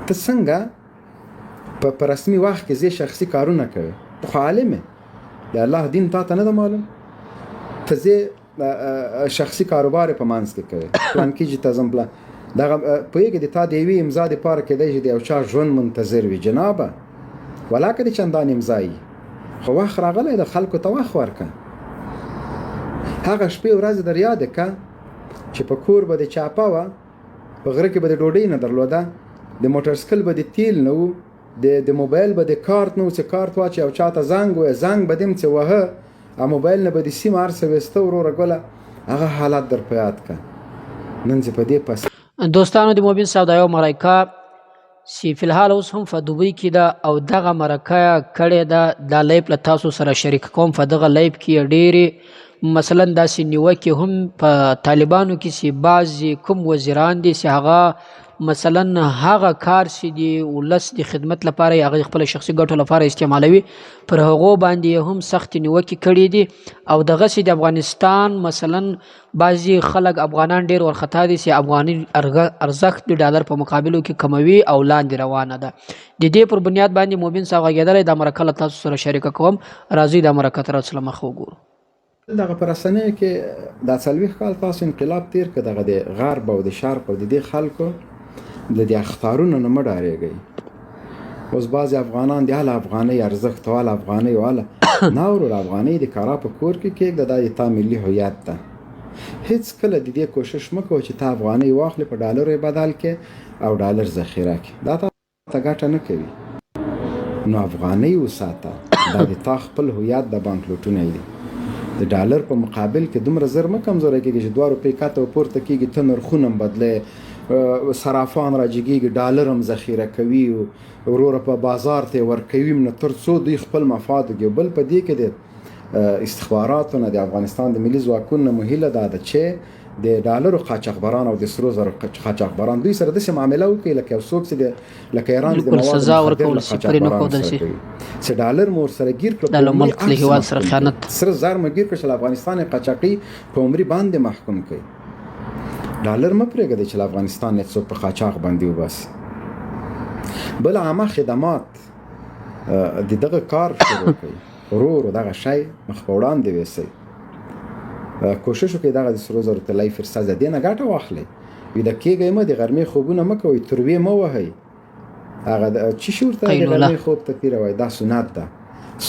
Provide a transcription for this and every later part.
ته څنګه په رسمي وخت کې زه شخصي کارونه کوي خو عالم د الله دین تا ته نه ده معلوم ته زه شخصي کاروبار په منځ کې کوي پلان کې چې تزم پلان دغه پوهېږې د تا د یوې امضا دپاره کېدی چې د یو چا ژوند منتظر وي جنابه ولاکه د چندان امضا یي خو وخت راغلی د خلکو ته وخت ورکړه هغه شپې ورځې در یاده که چې په کور به د چاپه وه په غره کې به د ډوډۍ نه درلوده د موټرسکل به د تیل نه و د موبایل به د کارت نه و چې کارت واچي او چاته زنګ وایه زنګ به دیم چې وهه او موبایل نه به د سیم هر څه ویسته وروره ګله هغه حالت در په یاد که نن چې په دې پس دوستانو د مبین صاحب دا یو مرکه چې فلحال اوس هم په دوبۍ کې ده او دغه مرکه کړې ده دا لیب له تاسو سره شریک کوم په دغه لیب کې ډېرې مثلا داسې نیوکې هم په طالبانو کې چې بعضې کوم وزیران دي چې هغه مثلا هغه کار چې د ولس د خدمت لپاره یا هغه خپل شخصي ګټو لپاره استعمالوي پر هغو باندې هم سخت نیوکې کړي دي او دغسې د افغانستان مثلا بعضې خلک افغانان ډېر ورخطا دي چې افغاني ارزښت د ډالر په مقابلو کې کموي او لاندې روانه ده د دې پر بنیاد باندې مبین صاحب غږېدلی دا مرکه له تاسو سره شریکه کوم راځئ دا مرکه تر اوسه له مخه وګورو دغه په رسنیو کې دا 40 کال تاسو انقلاب تیر که دغه د غرب او د شرق او د دې خلکو د دې اخطارونو نه مه ډارېږئ اوس بعضې افغانان د هله افغانۍ ارزښت او هله افغانۍ او هله نه ورور افغانۍ د کارا په کور کې کېږده دا د تا ملي هویت ده هیڅ کله د دې کوشش مه کوه چې تا افغانۍ واخلې په ډالرو یې بدل کې او ډالر ذخیره کړې دا تا ته ګټه نه کوي نو افغانۍ وساته دا د تا خپل هویت د بانکلوټونه دي د ډالر په مقابل کې دومره زر مه کمزوری کېږي چې 2 روپۍ کته او پورته کېږي ته نرخونه هم بدلی صرافان راجګېږي ډالر هم ذخیره کوي وروره په بازار ته یې ورکوي نه تر څو دوی خپل مفاد وګي بل په دې کې د استخباراتو نه د افغانستان د ملي ځواکونو نه مو هیله دا ده چې د ډالرو قاچاقبران او د سرو زرو قاچاقبران دوی سره داسې معامله وکړي لکه یو څوک چې لکه ایران د موادو مخدر قاچاقبرانو سره کوي چې ډالر مو ورسره ګیر کړه د ملک له هېواد سره خیانت سره زر مو ګیر کړه چې افغانستان یې قاچاقي په عمري باندې محکوم کړي ډالر مه پرېږدئ چې افغانستان یې څوک په قاچاق باندې وباسي بل عامه خدمات د دغه کار شروع کړئ ورو دغه شی مخ په وړاندې ویسئ کوشش وکړئ دغه د سرو زرو طلایي فرصت د دې نه ګټه واخلئ ویده کېږئ مه د غرمې خوبونه مه کوئ تروې مه وهئ هغه چې شي ورته د غرمې خوب ته تېره وایي دا سنت ده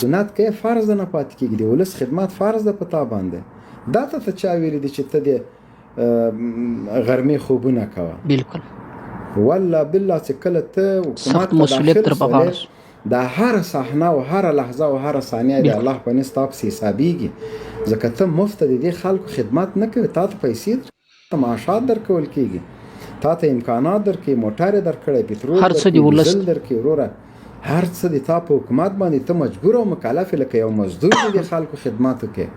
سنت که یې فرض ده نه پاتې کېږي د ولس خدمت فرض ده په تا باندې دا ته چا ویلي دي چې ته د غرمې خوبونه کوه بالکل والله بالله چې کله ته حکومت ته داخل شولې دا هر صحنه او هر لحظه او هر ثانیه د الله په نس تا پسې حسابېږي ځکه ته مفت د دې خلکو خدمت نه کوي تا ته پیسې معاشات درکول کېږي تا ته امکانات درکوي موټر یې درکړی پټرول ډیزل درکوي وروره هر څه د تا په حکومت باندې ته مجبور او مکلف یې لکه یو مزدور د دې خلکو خدمت وکړې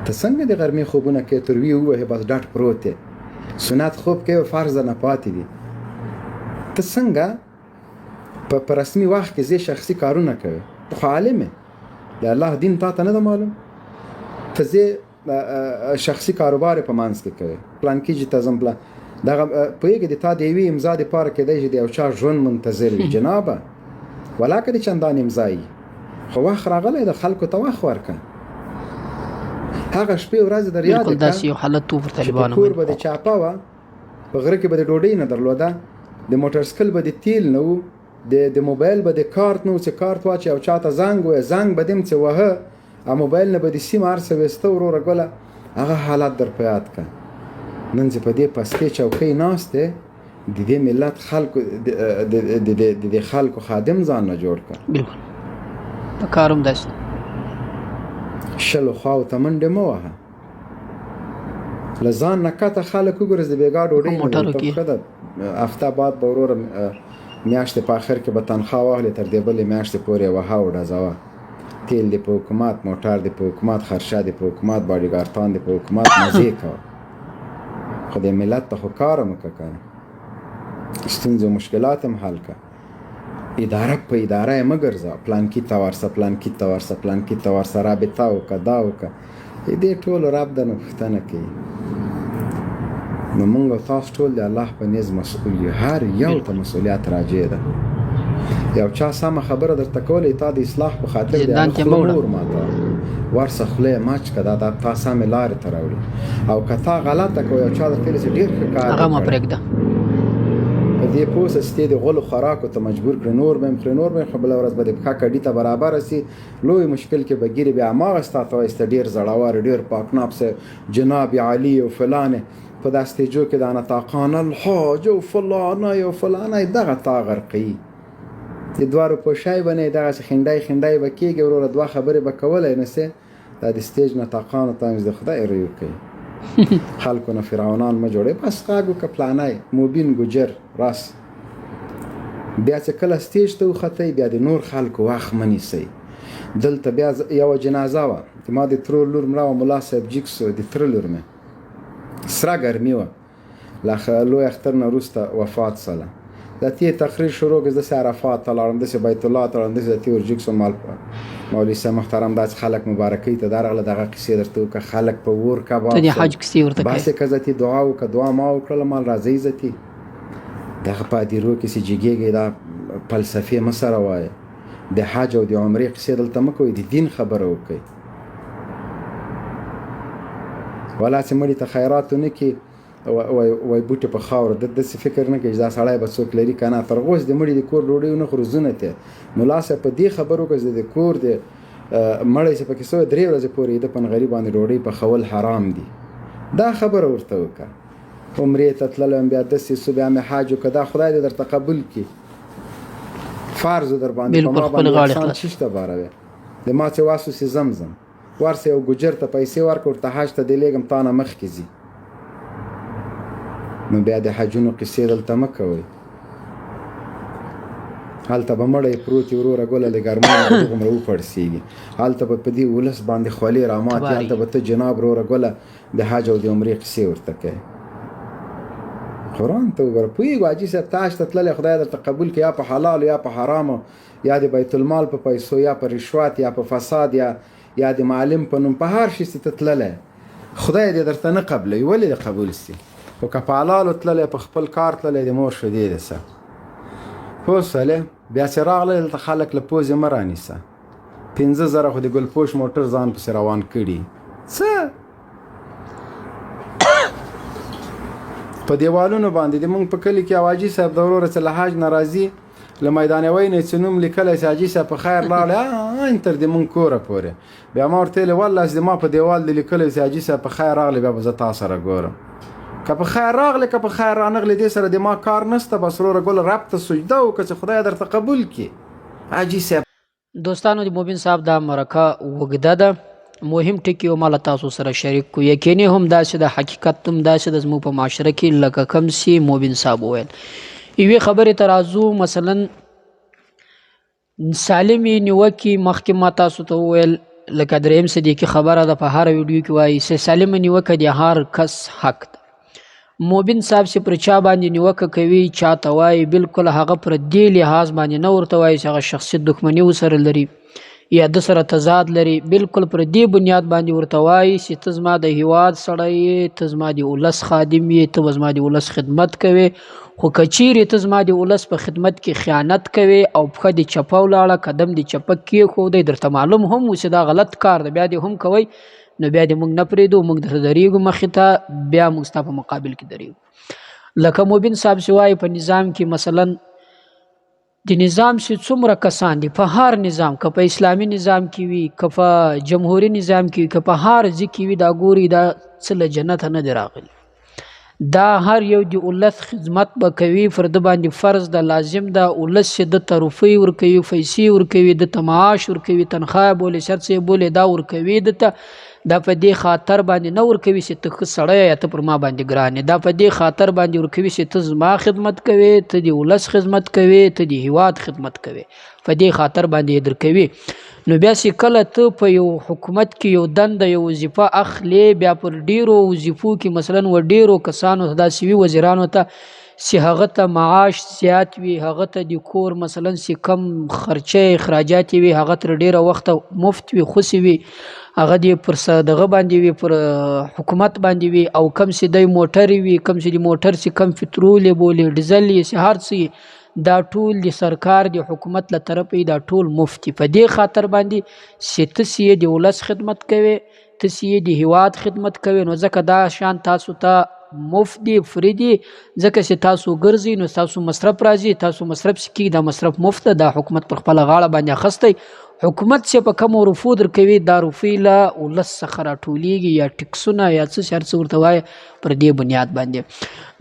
ته څنګه د غرمې خوبونه کوې تروې ووهې بس ډټ پروت یې سنت خوب کوې فرض نه پاتې دي ته څنګه په رسمي وخت کې زه شخصي کارونه کوي خو عالم د الله دین تا ته نه ده معلوم ته زه شخصي کاروبار په منځ کې کوي پلان کې چې تزم پلان دغه پوهېږې د تا د یوې امضا دپاره کېدی چې د یو چا ژوند منتظر وي جنابه ولاکه د چندان امضا یي خو وخت راغلی د خلکو ته وخت ورکړه هغه شپې ورځې در یاده که چې په کور به د چاپه وه په غره کې به د ډوډۍ نه درلوده د موټرسکل به د تیل نه و د موبایل به د کارت نه و چې کارت واچي او چاته زنګ وایه زنګ به دیم چې وهه او موبایل نه به د سیم هر څه ویسته وروره ګله هغه حالت در په یاد که نن چې په دې پسکې چوکۍ ناست دی د دې ملت خلکو د دې خلکو خادم ځان نه جوړ کړه بالکل په کار هم داسې شلو خواو ته منډې مه وهه له ځان نه کته خلک وګوره د بېګا ډوډۍ نه ښه ده هفته بعد به وروره میاشتې په آخر کې به تنخوا واخلې تر دې بلې میاشتې پورې وهه او ډزوه تیل دی په حکومت موټر دی په حکومت خرشه دی په حکومت باډیګارتان دی په حکومت مزې کوه خو دې ملت ته خو کار هم وکړه که ستونزې او مشکلات هم حل کړه اداره په اداره یې مه ګرځه پلانکي ته ورسه پلانکي ته ورسه پلانکي ته ورسه رابطه وکړه دا وکړه دې ټولو رب ده نه پوښتنه کوي نو موږ او تاسو ټول د الله په نیز مسؤل یو، هر یو ته مسؤلیت راجع ده. یو چا سمه خبره درته کولی تا د اصلاح په خاطر د هغه خوله مه ورماته، ورسه خوله یې مچ کړه، دا تا سمې لارې ته راوړي. او که تا غلطه کوې یو چا درته ویلي چې ډېر ښه کار هغه مه پرېږده، په دې پوه سه چې ته د غلو خوراکو ته مجبور کړې، نور به یې خورې، نور به یې خو بله ورځ به د پښه کډي ته برابره سي، لوی مشکل کې به ګیرې. بیا هماغه ستا ته وایي چې ډېر زړور، ډېر پاکناپس جناب علي او فلانې په دا سټیجو کې دا نطاقان الحاج او فلانه او فلانه دغه تا غرقوي. د دوه روپوشی به نه یې دغسې خنډی به کېږي، وروره دوه خبرې به کولی نه سې. دا د سټیج نطاقانو ته د خدای روی کوي. خلکو نه فرعونان مه جوړوي، بس غږ وکړه پلانی موبین ګجر راس. بیا چې کله سټیج ته وختئ بیا د نور خلکو وخت مه نیسئ. دلته بیا یوه جنازه وه، ما د ترور لور مړه وه، ملا صاحب جیکس د تره لور مې سره ګرمي وه، له لوی اختر نه وروسته وفات سله. د تې تقریر شروع کړ، داسې عرفات ته لاړم، داسې بیت الله ته لاړم، داسې د تې ورجیکسو مولوي صاحب محترم داسې خلک مبارکۍ ته درغله، دغه قصې درته وکړه. خلک په اور کباب ته د حج کیسې ورته کوې، باسې که زتي دعا وکړه، دعا ما وکړله، مال راځئ زتي دغه په ادیرو کې چې جګېږي دا فلسفې مه سره وایه، د حج او د عمرې قصې دلته مه کوئ، د دین خبره وکړئ. ولا چې مړي ته خیرات ونه کړي وای بوټي په خاوره، داسې فکر نه کوي چې دا سړی به څوک لري که نه. تر اوس د مړي د کور ډوډۍ ونه خورو زونه ته ملا صاحب په دې خبرو کې چې د کور د مړی چې پکې سوی 3 ورځې پورې د په نغري باندې ډوډۍ پخول حرام دي، دا خبره ورته وکړه. عمرې ته تللی وم، بیا داسې سو، بیا مې حج وکړه، دا خدای دې درته قبول کړي. فرض در باندې په ما باندې احسان چشته باروي، د ما چې واسوسې زمزم ورسې یو ګجر ته پیسې ورکړه، ورته حج ته دې لېږم تا نه مخکې ځي. نو بیا د حجونو قصې دلته مه کوئ. هلته به مړی پروت وي وروره ګله د ګرمۍ نه دومره وپړسېږي، هلته به په دې ولس باندې خولې راماتې، هلته به ته جناب وروره ګله د حج او د عمرې قصې ورته کوې. قرآن ته وګوره، پوهېږو حاجي صاحب تاج ته تللی، خدای درته قبول کړي، یا په حلالو یا په حرامو، یا د بیت المال په پیسو، یا په رشوت، یا په فساد، یا د معلم په نوم، په هر شي چې ته تللی خدای دې درته نه قبلوي. ولې دې قبول سي؟ خو که په حلالو تللی، په خپل کار تللی، د مور شیدې دې څه پوه سولې. بیا چې راغلی دلته خلک له پوزې مه رانیسه، 15,000 خو د ګلپوش موټر ځان پسې روان کړي. څه په دیوالونو باندې د مونږ په کلي کې حاجي صاحب د وروره چې له حج نه راځي، له میدانوۍ نه چې نوم لیکلی چې حاجي صاحب په خیر لاړی تر د مونږ کوره پورې. بیا ما ورته ویلې والله چې ما په دیوال د لیکلی چې حاجي صاحب په خیر راغلی، بیا به زه تا سره ګورم. که په خیر راغلی که په خیر رانغلی، دې سره د ما کار نشته. بس وروره ګله رب ته سجده وکړه چې خدای درته قبول کړي. حاجي صاحب دوستانو، د مبین صاحب دا مرکه اوږده ده، مهم ټکي ما له تاسو سره شریک کو. یقیني هم داسې د حقیقت هم داسې د زموږ په معاشره کې لکه کم سي مبین صاحب وویل. یوې خبرې ته راځو، مثلا سالمې نیوکې مخکې ما تاسو ته وویل، لکه دریم صدیقي خبره ده په هر ویډیو کې وایي چې سالمه نیوکه د هر کس حق ده. مبین صاحب چې پر چا باندې نیوکه کوي، چاته وایي، بالکل هغه پر دې لحاظ باندې نه ورته وایي چې هغه شخصي دښمني ورسره لري یا د سره تضاد لري، بالکل پر دې بنیاد باندې ورته وایي چې ته زما د هیواد سړی یې، ته زما د ولس خادم یې، ته به زما د ولس خدمت کوې. خو که چیرې ته زما د ولس په خدمت کې خیانت کوې او پښه دې چپه ولاړه، قدم دې چپه کېښودی، درته معلوم هم و چې دا غلط کار ده، بیا دې هم کوئ، نو بیا دې موږ نه پرېږدو، موږ درته درېږو مخې ته، بیا موږ ستا په مقابل کې درېږو. لکه مبین صاحب چې وایي په نظام کې مثلا د نظام چې څومره کسان دي، په هر نظام، که په اسلامي نظام کې وي، که په جمهوري نظام کې وي، که په هر ځای کې وي، دا ګوري دا څه له جنته نه دی راغلی. دا هر یو د ولس خدمت به کوي، پر ده باندې فرض ده، لازم ده. ولس چې ده ته روپۍ ورکوي، پیسې ورکوي، ده ته معاش ورکوي، تنخواه بولې شرط یې بولې، دا ورکوي ده ته. دا په دې خاطر باندې نه ورکوي چې ته ښه سړی یا ته پر ما باندې ګران یې، دا په دې خاطر باندې ورکوي چې ته زما خدمت کوې، ته د ولس خدمت کوې، ته د هیواد خدمت کوې، په دې خاطر باندې یې درکوي. نو بیا چې کله ته په یو حکومت کې یو دنده، یو وظیفه اخلې، بیا پر ډیرو وظیفو کې مثلا و ډیرو کسانو داسې وي وزیرانو ته چې هغه ته معاش زیات وي، هغه ته د کور مثلا چې کم خرچه اخراجات وي هغه تر ډیره وخته مفت وي، خوسي وي، هغه دی پر دغه باندې وي، پر حکومت باندې وي، او کم چې دی موټر وي، کم چې د موټر چې کم پټرول بولي ډیزل یې هر څه دا ټول د سرکار د حکومت له طرفه دا ټول مفت. په دې خاطر باندې چې تاسو د ولس خدمت کوي، تاسو د هیواد خدمت کوي، نو ځکه دا شان تاسو ته مفت دی، فری دی، ځکه چې تاسو ګرځي نو تاسو مصرف راځي، تاسو مصرف سکی دا مصرف مفت دا حکومت پر خپل غاړه باندې اخستی. حکومت چې په کوم رفو درکوي دا رفی له ولس څخه راټولیږي یا ټکسونه یا څه هر څه ورته وایي پر دې بنیاد باندې.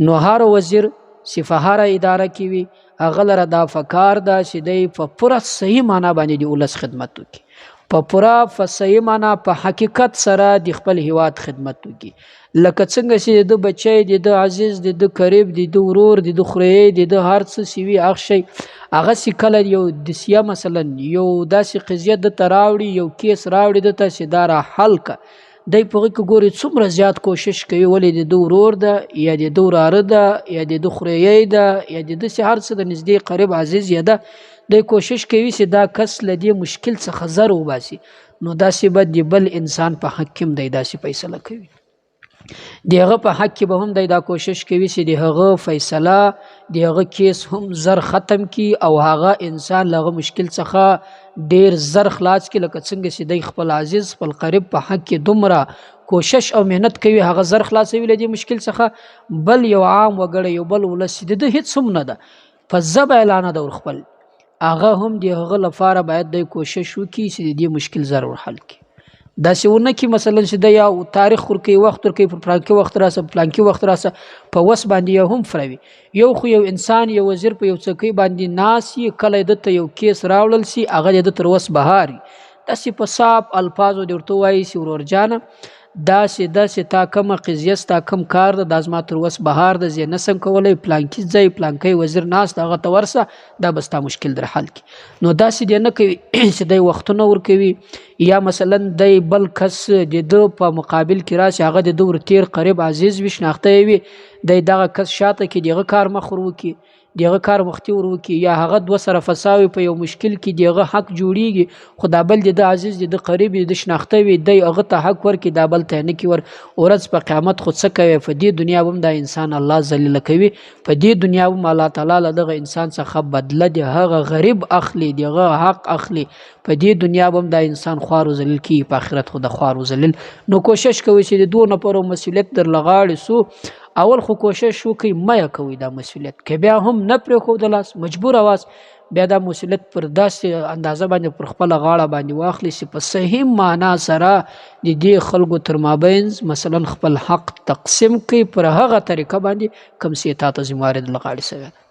نو هر وزیر چې په هره اداره کې وي هغه لره دا فکار ده چې دی په پوره صحیح معنا باندې د ولس خدمت وکړي، په پوره په صحیح معنا په حقیقت سره د خپل هیواد خدمت وکړي. لکه څنګه چې د بچی د عزیز د قریب د ورور د خوریې د هر څه سی وي هغه شی هغه چې کله یو دسیه مثلا یو داسې قضیه د تراوړي یو کیس راوړي د ته چې دا را حل کا دی په هغې کې ګوري څومره زیات کوشش کوي، ولې د ورور ده یا د وراره ده یا د خوریې ده یا د داسې هر څه د نږدې قریب عزیز یا ده دی کوشش کوي چې دا کس له دې مشکل څخه زر وباسي. نو داسې به د بل انسان په حق کې هم دی داسې فیصله کوي، د هغه په حق کې به هم دی دا کوشش کوي چې د هغه فیصله د هغه کیس هم زر ختم کی او هغه انسان له هغه مشکل څخه ډیر زر خلاص کی. لکه څنګه چې دی خپل عزیز خپل قریب په حق کې دومره کوشش او مهنت کوي هغه زر خلاصوي له دې مشکل څخه، بل یو عام وګړی یو بل ولس د هیڅ هم نه ده په ژبه اعلان د خپل هغه هم د هغه لپاره باید دی کوشش وکړي چې د دې مشکل زر حل کړي. داسې ونه کې مثلا چې د یو تاریخ ورکوي وخت ورکوي پر پلانکي وخت راسه پلانکي وخت راسه په وس باندې یو هم فروي. یو خو یو انسان یو وزیر په یو څوکۍ باندې ناس یې کله د ته یو کیس راوړل سي هغه د تر وس بهاري داسې په صاف الفاظو د ورته وایي چې ورور جانه داسې تا کومه قضیه ستا کوم کار ده دا زما تر وس بهار ده زه نسم کولی پلانکي ځای پلانکی وزیر ناست هغه ته ورسه دا به ستا مشکل در حل کړي. نو داسې دی نه کوي چې دی وختونه ورکوي یا مثلا دی بل کس د ده په مقابل کې راشي هغه د ده ورتیر قریب عزیز وي شناخته وي دی دغه کس شاته کې دغه کار مخ وروکړي دغه کار مختی وروکړي یا هغه دوه سره فساوي په یو مشکل کې دغه حق جوړیږي خو دا بل د عزیز د قریب د شناخته وي دی هغه ته حق ورکړي دا بل ته نه کوي ورځ په قیامت خو څه کوي په دې دنیا هم دا انسان الله ذلیل کوي، په دې دنیا هم الله تعالی له دغه انسان څخه بدله د هغه غریب اخلي دغه حق اخلي، په دې دنیا هم دا انسان خوار او ذلیل کی په آخرت خو د خوار او ذلیل. نو کوشش کوي چې د دوه نفرو مسؤلیت در لغاړي سو اول خو کوشش وکړئ مه کوي دا مسؤلیت که بیا هم نه پرېښودلاست مجبور واست بیا دا مسؤلیت پر داسې اندازه باندې پر خپله غاړه باندې واخلي چې په صحیح معنا سره د دې خلکو تر مابینځ مثلا خپل حق تقسیم کړي پر هغه طریقه باندې کوم چې تا ته ذمهواري در لغاړې شوې ده.